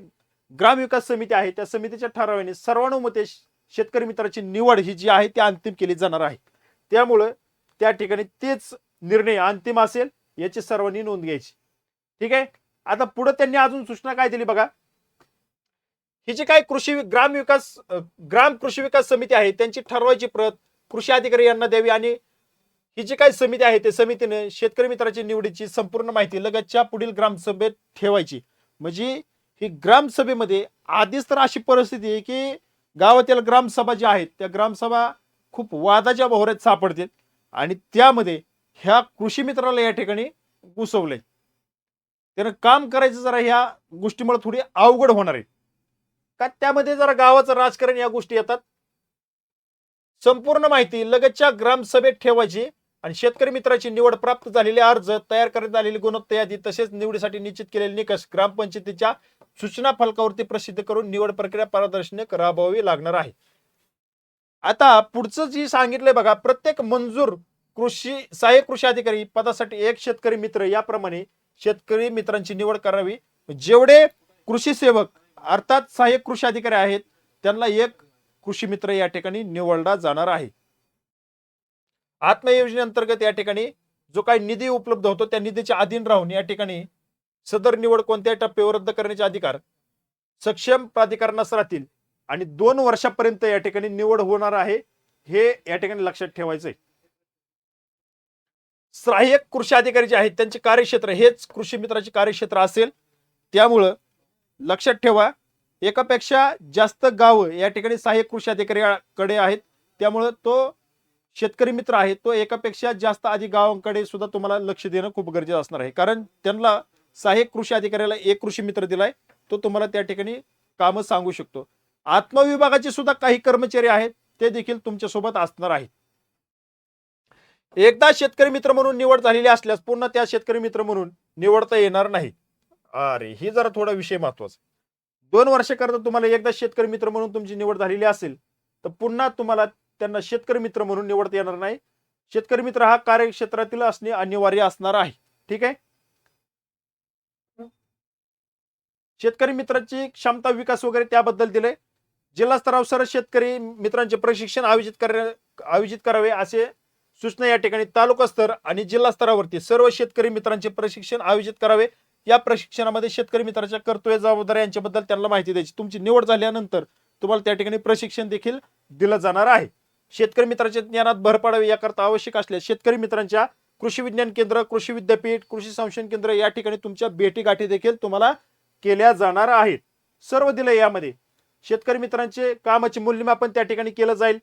S1: ग्रामविकास समिती आहे त्या समितीच्या ठरावाने सर्वानुमते शेतकरी मित्राची निवड ही जी आहे ती अंतिम केली जाणार आहे. त्यामुळं त्या ठिकाणी तेच निर्णय अंतिम असेल याची सर्वांनी नोंद घ्यायची. ठीक आहे. आता पुढे त्यांनी अजून सूचना काय दिली बघा. ही जी काही ग्राम कृषी विकास समिती आहे त्यांची ठरवायची प्रत कृषी अधिकारी यांना द्यावी आणि ही जी काही समिती आहे त्या समितीने शेतकरी मित्राची निवडीची संपूर्ण माहिती लगतच्या पुढील ग्रामसभेत ठेवायची. म्हणजे ही ग्रामसभेमध्ये आधीच तर अशी परिस्थिती आहे की गावातील ग्रामसभा ज्या आहेत त्या ग्रामसभा खूप वादाच्या भोवऱ्यात सापडतील आणि त्यामध्ये ह्या कृषी मित्राला या ठिकाणी घुसवलंय. त्यानं काम करायचं जरा ह्या गोष्टीमुळे थोडी अवघड होणार आहे. का त्यामध्ये जरा गावाचं राजकारण या गोष्टी येतात. संपूर्ण माहिती लगतच्या ग्रामसभेत ठेवायची आणि शेतकरी मित्राची निवड प्राप्त झालेले अर्ज, तयार करण्यात आलेली गुणवत्ता यादी तसेच निवडीसाठी निश्चित केलेले निकष ग्रामपंचायतीच्या सूचना फलकावरती प्रसिद्ध करून निवड प्रक्रिया पारदर्शक राबवावी लागणार आहे. आता पुढचं जी सांगितलंय बघा, प्रत्येक मंजूर सहाय्यक कृषी अधिकारी पदासाठी एक शेतकरी मित्र याप्रमाणे शेतकरी मित्रांची निवड करावी. जेवढे कृषी सेवक अर्थात सहाय्यक कृषी अधिकारी आहेत त्यांना एक कृषी मित्र या ठिकाणी निवडला जाणार आहे. आत्मा योजनेअंतर्गत या ठिकाणी जो काही निधी उपलब्ध होतो त्या निधीच्या अधीन राहून या ठिकाणी सदर निवड कोणत्याही टप्प्यावर रद्द करण्याचे अधिकार सक्षम प्राधिकरणास राहतील आणि 2 वर्षापर्यंत या ठिकाणी निवड होणार आहे. हे या ठिकाणी लक्षात ठेवायचंय. सहाय्यक कृषी अधिकारी जे आहेत त्यांचे कार्यक्षेत्र हेच कृषी मित्राचे कार्यक्षेत्र असेल. त्यामुळं लक्षात ठेवा, एकापेक्षा जास्त गावं या ठिकाणी सहाय्यक कृषी अधिकाऱ्याकडे आहेत. त्यामुळं तो शेतकरी मित्र आहे तो एकापेक्षा जास्त आधी गावांकडे सुद्धा तुम्हाला लक्ष देणं खूप गरजेचं असणार आहे. कारण त्यांना सहाय्यक कृषी अधिकाऱ्याला एक कृषी मित्र दिलाय, तो तुम्हाला त्या ठिकाणी कामं सांगू शकतो. आत्मविभागाचे सुद्धा काही कर्मचारी आहेत ते देखील तुमच्या सोबत असणार आहेत. एकदा शेतकरी मित्र म्हणून निवड झालेली असल्यास पुन्हा त्या शेतकरी मित्र म्हणून निवडता येणार नाही. अरे ही जरा थोडा विषय महत्वाचा. 2 वर्षाकरता तुम्हाला एकदा शेतकरी मित्र म्हणून तुमची निवड झालेली असेल तर पुन्हा तुम्हाला त्यांना शेतकरी मित्र म्हणून निवडता येणार नाही. शेतकरी मित्र हा कार्यक्षेत्रातील असणे अनिवार्य असणार आहे. ठीक आहे. शेतकरी मित्राची क्षमता विकास वगैरे त्याबद्दल दिले. जिल्हा स्तरावर शेतकरी मित्रांचे प्रशिक्षण आयोजित करावे असे सूचना या ठिकाणी तालुका स्तर आणि जिल्हा स्तरावरती सर्व शेतकरी मित्रांचे प्रशिक्षण आयोजित करावे. या प्रशिक्षणामध्ये शेतकरी मित्राच्या कर्तव्य जबाबदाऱ्या यांच्याबद्दल त्यांना माहिती द्यायची. तुमची निवड झाल्यानंतर तुम्हाला त्या ठिकाणी प्रशिक्षण देखील दिलं जाणार आहे. शेतकरी मित्राच्या ज्ञानात भर पाडावी याकरता आवश्यक असल्यास शेतकरी मित्रांच्या कृषी विज्ञान केंद्र, कृषी विद्यापीठ, कृषी संशोधन केंद्र या ठिकाणी तुमच्या भेटी गाठी देखील तुम्हाला केल्या जाणार आहेत. सर्व दिले. यामध्ये शेतकरी मित्रांचे कामाचे मूल्यमापन त्या ठिकाणी केलं जाईल.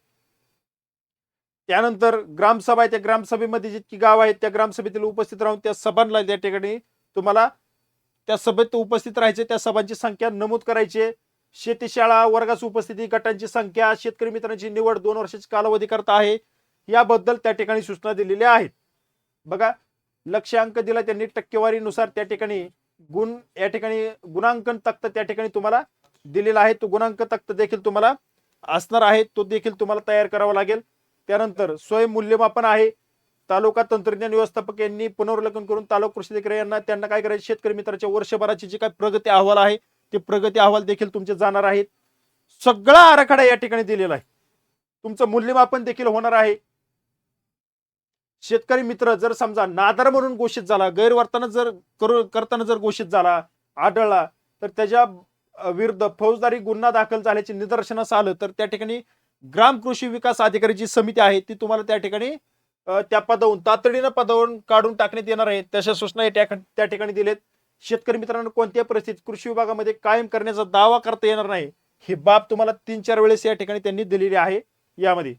S1: त्यानंतर ग्रामसभा आहे त्या ग्रामसभेमध्ये जितकी गाव आहेत त्या ग्रामसभेतील उपस्थित राहून त्या सभांना त्या ठिकाणी तुम्हाला त्या सभेत उपस्थित राहायचे. त्या सभांची संख्या नमूद करायची. शेती शाळा वर्गास उपस्थिती गटांची संख्या, शेतकरी मित्रांची निवड 2 वर्षाची कालावधी करता आहे. याबद्दल त्या ठिकाणी सूचना दिलेल्या आहेत. बघा, लक्ष्यांक दिला त्यांनी टक्केवारीनुसार त्या ठिकाणी गुण या ठिकाणी गुणांकन तक्ता त्या ठिकाणी तुम्हाला दिलेला आहे. तो गुणांक तक्ता देखील तुम्हाला असणार आहे, तो देखील तुम्हाला तयार करावा लागेल. त्यानंतर स्वयंमूल्यमापन आहे. तालुका तंत्रज्ञान व्यवस्थापक यांनी पुनर्वलोकन करून तालुका कृषी अधिकारी यांना त्यांना काय करायचे, शेतकरी मित्राच्या वर्षभराची जी काय प्रगती अहवाल आहे ते प्रगती अहवाल देखील तुमचे जाणार आहेत. सगळा आराखडा या ठिकाणी दिलेला आहे. तुमचं मूल्यमापन देखील होणार आहे. शेतकरी मित्र जर समजा नादार म्हणून घोषित झाला, गैरवर्तन जर करताना जर घोषित झाला आढळला, तर त्याच्या विरुद्ध फौजदारी गुन्हा दाखल झाल्याचे निदर्शनास आलं तर त्या ठिकाणी ग्राम कृषी विकास अधिकारीची समिती आहे ती तुम्हाला त्या ठिकाणी त्या पदावरून तातडीनं पदावरून काढून टाकण्यात येणार आहे. तशा सूचना त्या ठिकाणी दिलेत. शेतकरी मित्रांनो, कोणत्याही परिस्थितीत कृषी विभागामध्ये कायम करण्याचा दावा करता येणार नाही, ही बाब तुम्हाला 3-4 वेळेस या ठिकाणी त्यांनी दिलेली आहे. यामध्ये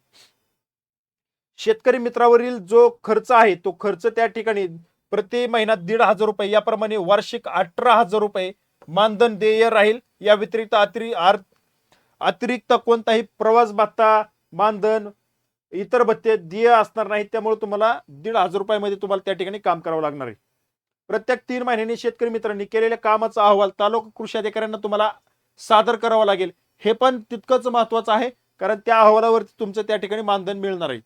S1: शेतकरी मित्रावरील जो खर्च आहे तो खर्च त्या ठिकाणी प्रति महिना 1,500 रुपये याप्रमाणे वार्षिक 18,000 रुपये मानधन देय राहील. या व्यतिरिक्त अतिरिक्त कोणताही प्रवास भत्ता, मानधन, इतर भत्ते देय असणार नाहीत. त्यामुळे तुम्हाला 1,500 रुपयामध्ये तुम्हाला त्या ठिकाणी काम करावं लागणार आहे. प्रत्येक 3 महिन्यांनी शेतकरी मित्रांनी केलेल्या कामाचा अहवाल तालुका कृषी अधिकाऱ्यांना तुम्हाला सादर करावा लागेल. हे पण तितकंच महत्वाचं आहे, कारण त्या अहवालावरती तुमचं त्या ठिकाणी मानधन मिळणार आहे.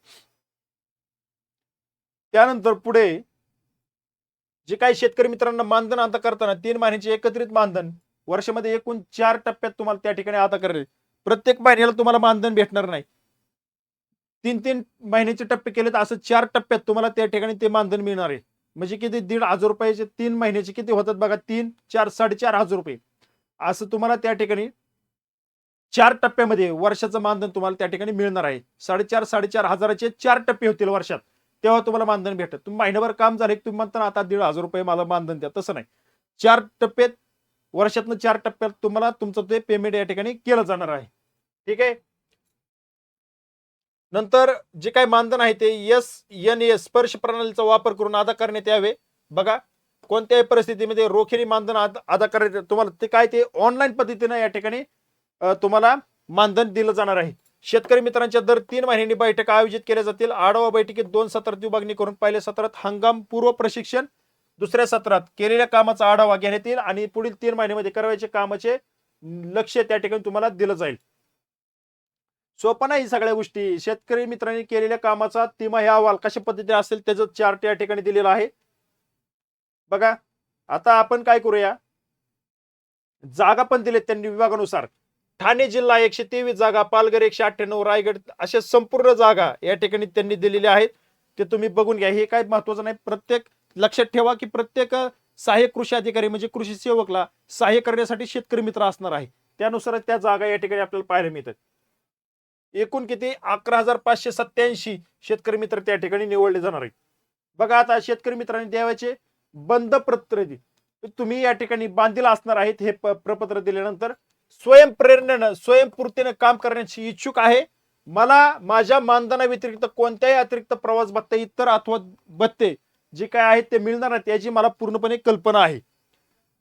S1: त्यानंतर पुढे जे काही शेतकरी मित्रांना मानधन अदा करताना 3 महिन्याचे एकत्रित मानधन वर्षामध्ये एकूण 4 टप्प्यात तुम्हाला त्या ठिकाणी अदा करायचे. प्रत्येक महिन्याला तुम्हाला मानधन भेटणार नाही. 3-3 महिन्याचे टप्पे केले तर असं 4 टप्प्यात तुम्हाला त्या ठिकाणी ते मानधन मिळणार आहे. म्हणजे किती, 1,500 रुपयाचे 3 महिन्याचे किती होतात बघा, 3, 4, 4,500 रुपये असं तुम्हाला त्या ठिकाणी 4 टप्प्यामध्ये वर्षाचं मानधन तुम्हाला त्या ठिकाणी मिळणार आहे. 4,500चे 4 टप्पे होतील वर्षात, तेव्हा तुम्हाला मानधन भेटत. तुम्ही महिनाभर काम झाले तुम्ही म्हणता आता 1,500 रुपये मला मानधन द्या, तसं नाही. 4 टप्प्यात वर्षातनं 4 टप्प्यात तुम्हाला तुमचं ते पेमेंट या ठिकाणी केलं जाणार आहे. ठीक आहे. नंतर जे काही मानधन आहे ते SNA स्पर्श प्रणालीचा वापर करून अदा करण्यात यावे. बघा, कोणत्याही परिस्थितीमध्ये रोखीने मानधन अदा करायचं तुम्हाला ते काय ते ऑनलाईन पद्धतीने या ठिकाणी तुम्हाला मानधन दिलं जाणार आहे. शेतकरी मित्रांच्या दर 3 महिन्यांनी बैठका आयोजित केल्या जातील. आढावा बैठकीत 2 सत्रात विभागणी करून पहिल्या सत्रात हंगाम पूर्व प्रशिक्षण, दुसऱ्या सत्रात केलेल्या कामाचा आढावा घेण्यात येईल आणि पुढील 3 महिन्यामध्ये करायचे कामाचे लक्ष त्या ठिकाणी तुम्हाला दिलं जाईल. सोपं नाही सगळ्या गोष्टी. शेतकरी मित्रांनी केलेल्या कामाचा तिमाही अहवाल कशा पद्धतीने असेल त्याचं चार्ट या ठिकाणी दिलेला आहे. बघा, आता आपण काय करूया, जागा पण दिलेत त्यांनी विभागानुसार. ठाणे जिल्हा 123 जागा, पालघर 198, रायगड अशा संपूर्ण जागा या ठिकाणी त्यांनी दिलेल्या आहेत. ते तुम्ही बघून घ्या. हे काय महत्वाचं नाही. प्रत्येक लक्षात ठेवा की प्रत्येक सहाय्यक कृषी अधिकारी म्हणजे कृषी सेवकला सहाय्य करण्यासाठी शेतकरी मित्र असणार आहे. त्यानुसार त्या जागा या ठिकाणी आपल्याला पाहायला मिळतात. एकूण किती, 11,587 शेतकरी मित्र त्या ठिकाणी निवडले जाणार आहेत. बघा, आता शेतकरी मित्रांनी द्यावाचे बंद पत्र तुम्ही या ठिकाणी बांधील असणार आहेत. हे प्रपत्र दिल्यानंतर स्वयंप्रेरणेनं स्वयंपूर्तीनं काम करण्याची इच्छुक आहे. मला माझ्या मानधना व्यतिरिक्त कोणत्याही अतिरिक्त प्रवास भत्ते इतर अथवा भत्ते जे काय आहेत ते मिळणार नाही याची मला पूर्णपणे कल्पना आहे.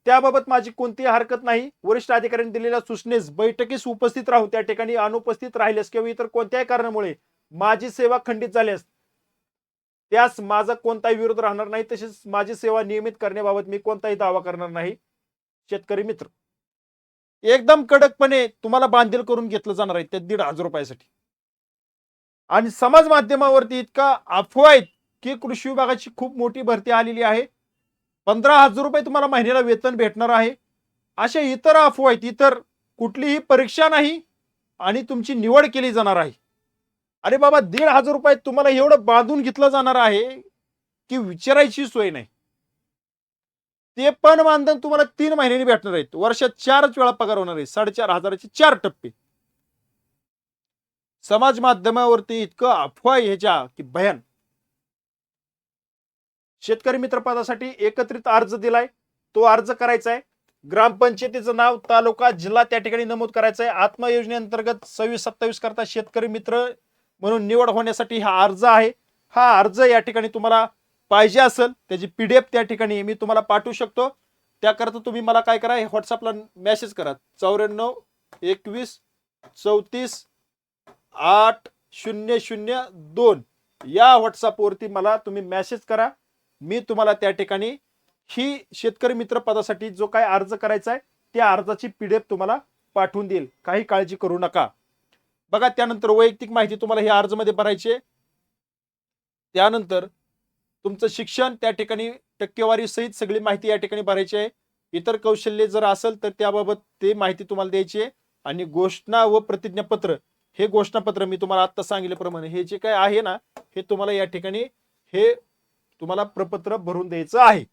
S1: त्याबाबत माझी कोणतीही हरकत नाही. वरिष्ठ अधिकाऱ्यांनी दिलेल्या सूचनेस बैठकीस उपस्थित राहू, त्या ठिकाणी अनुपस्थित राहिल्यास किंवा इतर कोणत्याही कारणामुळे माझी सेवा खंडित झाल्यास त्यास माझा कोणताही विरोध राहणार नाही. तसेच माझी सेवा नियमित करण्याबाबत मी कोणताही दावा करणार नाही. शेतकरी मित्र, एकदम कडकपणे तुम्हाला बांधील करून घेतलं जाणार आहे त्या 1,500 रुपयासाठी. आणि समाज माध्यमावरती इतका अफवा आहेत की कृषी विभागाची खूप मोठी भरती आलेली आहे, 15,000 रुपये तुम्हाला महिन्याला वेतन भेटणार आहे, अशा इतर अफवा आहेत. इतर कुठलीही परीक्षा नाही आणि तुमची निवड केली जाणार आहे. अरे बाबा, 1,500 रुपये तुम्हाला एवढं बांधून घेतलं जाणार आहे की विचारायची सोय नाही. ते पण मानधन तुम्हाला 3 महिन्यांनी भेटणार आहेत. वर्षात 4च वेळा पगार होणार आहे. 4,500चे 4 टप्पे. समाज माध्यमावरती इतकं अफवा आहे ह्याच्या की भयान. शेतकरी मित्र पदासाठी एकत्रित अर्ज दिलाय, तो अर्ज करायचा आहे. ग्रामपंचायतीचं नाव, तालुका, जिल्हा त्या ठिकाणी नमूद करायचं आहे. आत्मा योजनेअंतर्गत 26-27 करता शेतकरी मित्र म्हणून निवड होण्यासाठी हा अर्ज आहे. हा अर्ज या ठिकाणी तुम्हाला पाहिजे असेल त्याची PDF त्या ठिकाणी मी तुम्हाला पाठवू शकतो. त्याकरता तुम्ही मला काय करा, व्हॉट्सअपला मेसेज करा 94 21 34 8 002 या व्हॉट्सअपवरती मला तुम्ही मेसेज करा. मी तुम्हाला त्या ठिकाणी ही शेतकरी मित्र पदासाठी जो काय अर्ज करायचा आहे त्या अर्जाची PDF तुम्हाला पाठवून देईल. काही काळजी करू नका. बघा, त्यानंतर वैयक्तिक माहिती तुम्हाला ह्या अर्जामध्ये भरायची आहे. त्यानंतर तुमचं शिक्षण त्या ठिकाणी टक्केवारी सहित सगळी माहिती या ठिकाणी भरायची आहे. इतर कौशल्य जर असेल तर त्याबाबत ते माहिती तुम्हाला द्यायची आहे. आणि घोषणा व प्रतिज्ञापत्र, हे घोषणापत्र मी तुम्हाला आता सांगितल्याप्रमाणे हे जे काय आहे ना, हे तुम्हाला या ठिकाणी हे तुम्हाला प्रपत्र भरून द्यायचं आहे.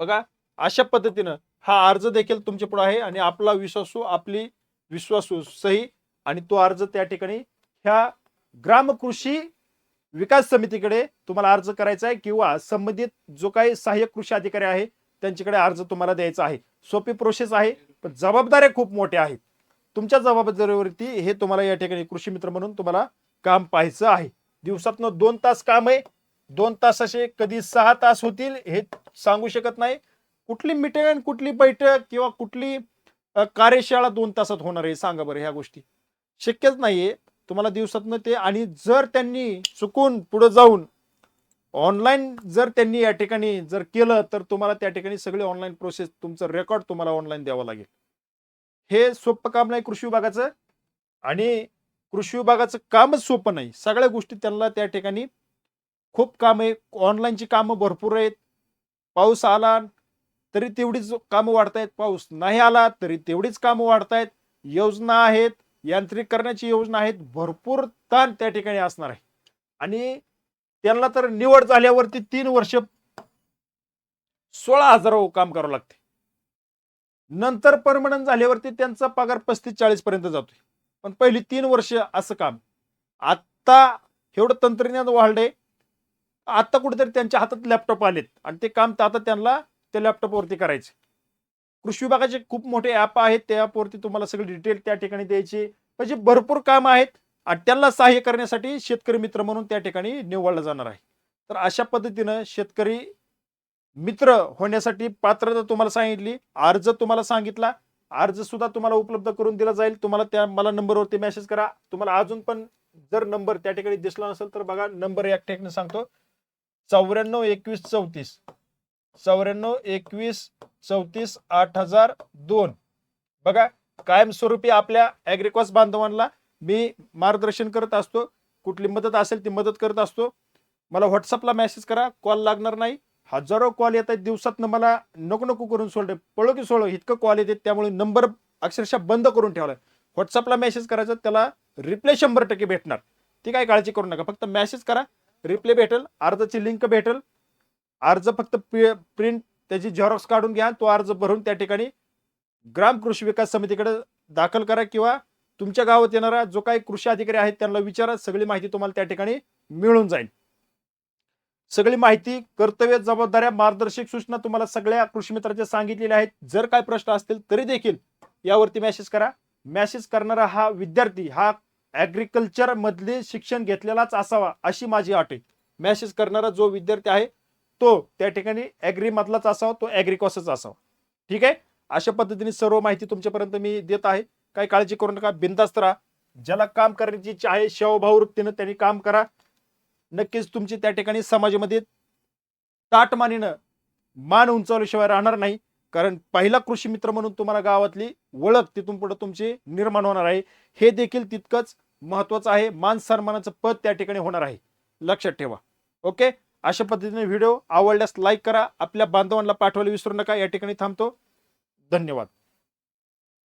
S1: बघा, अशा पद्धतीनं हा अर्ज देखील तुमच्या पुढे आहे आणि आपला विश्वासू, आपली विश्वासू सही आणि तो अर्ज त्या ठिकाणी ह्या ग्राम कृषी विकास समितीकडे तुम्हाला अर्ज करायचा आहे किंवा संबंधित जो काही सहाय्यक कृषी अधिकारी आहे त्यांच्याकडे अर्ज तुम्हाला द्यायचा आहे. सोपी प्रोसेस आहे, पण जबाबदाऱ्या खूप मोठ्या आहेत. तुमच्या जबाबदारीवरती हे तुम्हाला या ठिकाणी कृषी मित्र म्हणून तुम्हाला काम पाहायचं आहे. दिवसातनं 2 तास काम आहे. 2 तास असे कधी 6 तास होतील हे सांगू शकत नाही. कुठली मीटिंग, कुठली बैठक किंवा कुठली कार्यशाळा 2 तासात होणार आहे सांगा बरं. ह्या गोष्टी शक्यच नाहीये. तुम्हाला दिवसातनं ते, आणि जर त्यांनी चुकून पुढे जाऊन ऑनलाईन जर त्यांनी या ठिकाणी जर केलं तर तुम्हाला त्या ठिकाणी सगळे ऑनलाईन प्रोसेस, तुमचं रेकॉर्ड तुम्हाला ऑनलाईन द्यावं लागेल. हे सोपं काम नाही कृषी विभागाचं, आणि कृषी विभागाचं कामच सोपं नाही. सगळ्या गोष्टी त्यांना त्या ठिकाणी खूप काम आहे. ऑनलाईनची कामं भरपूर आहेत. पाऊस आला तरी तेवढीच कामं वाढतायत, पाऊस नाही आला तरी तेवढीच कामं वाढतायत. योजना आहेत, यांत्रिकीकरणाची योजना आहेत, भरपूर ताण त्या ठिकाणी असणार आहे. आणि त्यांना तर निवड झाल्यावरती 3 वर्ष 16,000 काम करावं लागते. नंतर परमनंट झाल्यावरती त्यांचा पगार 35-40 पर्यंत जातोय. पण पहिली 3 वर्ष असं काम. आता एवढं तंत्रज्ञान वाढलंय, आता कुठेतरी त्यांच्या हातात लॅपटॉप आलेत आणि ते काम आता त्यांना त्या लॅपटॉपवरती करायचे. कृषी विभागाचे खूप मोठे ऍप आहेत, त्या ऍपवरती तुम्हाला सगळे डिटेल त्या ठिकाणी द्यायचे. म्हणजे भरपूर काम आहेत आणि त्यांना सहाय्य करण्यासाठी शेतकरी मित्र म्हणून त्या ठिकाणी निवडलं जाणार आहे. तर अशा पद्धतीनं शेतकरी मित्र होण्यासाठी पात्रता तुम्हाला सांगितली, अर्ज तुम्हाला सांगितला, अर्ज सुद्धा तुम्हाला उपलब्ध करून दिला जाईल. तुम्हाला त्या मला नंबरवरती मेसेज करा. तुम्हाला अजून पण जर नंबर त्या ठिकाणी दिसला नसेल तर बघा, नंबर या ठिकाणी सांगतो, 94 21 34 8002. बघा, कायमस्वरूपी आपल्या ॲग्रिकॉस बांधवांना मी मार्गदर्शन करत असतो. कुठली मदत असेल ती मदत करत असतो. मला व्हॉट्सअपला मेसेज करा, कॉल लागणार नाही. हजारो कॉल येत आहेत दिवसातनं, मला नको नको करून सोडले, पळो की सोडो इतकं कॉल येतात. त्यामुळे नंबर अक्षरशः बंद करून ठेवलाय. व्हॉट्सअपला मेसेज करायचा, त्याला रिप्लाय 100% भेटणार. ती काय काळजी करू नका, फक्त मेसेज करा, रिप्लाय भेटेल, अर्जाची लिंक भेटेल. अर्ज फक्त प्रिंट त्याची झेरॉक्स काढून घ्या, तो अर्ज भरून त्या ठिकाणी ग्राम कृषी विकास समितीकडे दाखल करा किंवा तुमच्या गावात येणारा जो काही कृषी अधिकारी आहेत त्यांना विचारा. सगळी माहिती तुम्हाला त्या ठिकाणी मिळून जाईल. सगळी माहिती, कर्तव्य, जबाबदाऱ्या, मार्गदर्शक सूचना तुम्हाला सगळ्या कृषी मित्रांच्या सांगितलेल्या आहेत. जर काय प्रश्न असतील तरी देखील यावरती मेसेज करा. मेसेज करणारा हा विद्यार्थी हा ऍग्रिकल्चर मधले शिक्षण घेतलेलाच असावा अशी माझी अट आहे. मेसेज करणारा जो विद्यार्थी आहे तो त्या ठिकाणी ऍग्री मधलाच असावा, तो ऍग्रिकॉसच असावा. ठीक आहे. अशा पद्धतीने सर्व माहिती तुमच्यापर्यंत मी देत आहे. काही काळजी करू नका, बिनधास्त राहा. ज्याला काम करण्याची इच्छा आहे, सेवाभाव वृत्तीनं त्यांनी काम करा. नक्कीच तुमची त्या ठिकाणी समाजामध्ये ताटमानीनं मान उंचावल्याशिवाय राहणार नाही. कारण पहिला कृषी मित्र म्हणून तुम्हाला गावातली ओळख तिथून पुढे तुमची निर्माण होणार आहे. हे देखील तितकंच महत्वाचं आहे. मान सन्मानाचं पद त्या ठिकाणी होणार आहे, लक्षात ठेवा. ओके. अशा पद्धतीने व्हिडिओ आवडल्यास लाईक करा, आपल्या बांधवांना पाठवायला विसरू नका. या ठिकाणी थांबतो. धन्यवाद.